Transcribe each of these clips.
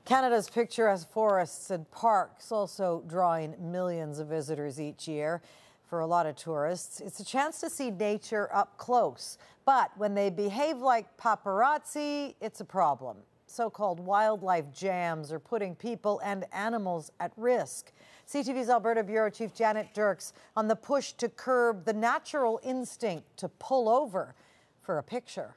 Canada's picturesque forests and parks also drawing millions of visitors each year. For a lot of tourists, it's a chance to see nature up close. But when they behave like paparazzi, it's a problem. So-called wildlife jams are putting people and animals at risk. CTV's Alberta Bureau Chief Janet Dirks on the push to curb the natural instinct to pull over for a picture.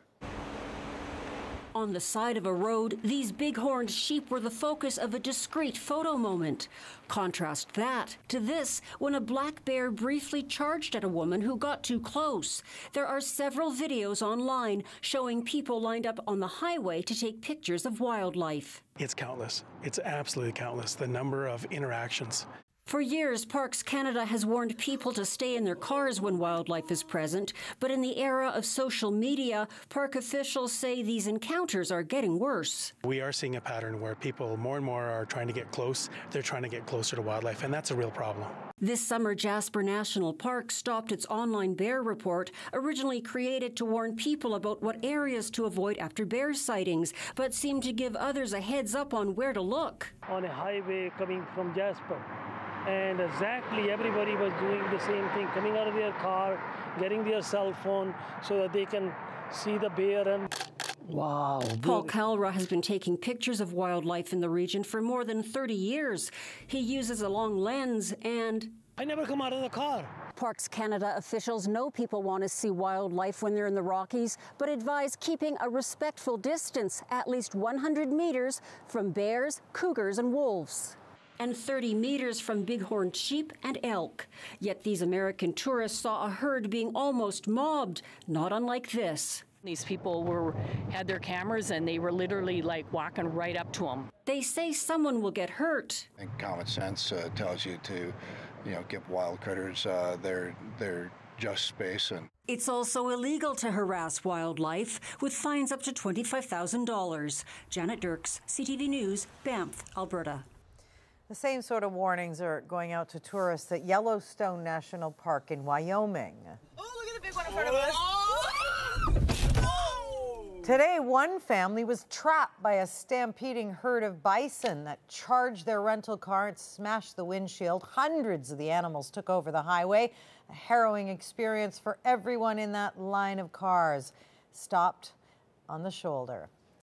On the side of a road, these big-horned sheep were the focus of a discreet photo moment. Contrast that to this, when a black bear briefly charged at a woman who got too close. There are several videos online showing people lined up on the highway to take pictures of wildlife. It's countless. It's absolutely countless, the number of interactions. For years, Parks Canada has warned people to stay in their cars when wildlife is present, but in the era of social media, park officials say these encounters are getting worse. We are seeing a pattern where people more and more are trying to get close. They're trying to get closer to wildlife, and that's a real problem. This summer, Jasper National Park stopped its online bear report, originally created to warn people about what areas to avoid after bear sightings, but seemed to give others a heads up on where to look. On a highway coming from Jasper. And exactly everybody was doing the same thing, coming out of their car, getting their cell phone so that they can see the bear. And wow. Paul Calra has been taking pictures of wildlife in the region for more than 30 years. He uses a long lens and I never come out of the car. Parks Canada officials know people want to see wildlife when they're in the Rockies, but advise keeping a respectful distance, at least 100 meters from bears, cougars, and wolves, and 30 meters from bighorn sheep and elk. Yet these American tourists saw a herd being almost mobbed, not unlike this. These people had their cameras and they were literally like walking right up to them. They say someone will get hurt. I think common sense tells you to, give wild critters their just space. And it's also illegal to harass wildlife, with fines up to $25,000. Janet Dirks, CTV News, Banff, Alberta. The same sort of warnings are going out to tourists at Yellowstone National Park in Wyoming. Oh, look at the big one in front of us. Today, one family was trapped by a stampeding herd of bison that charged their rental car and smashed the windshield. Hundreds of the animals took over the highway. A harrowing experience for everyone in that line of cars. Stopped on the shoulder.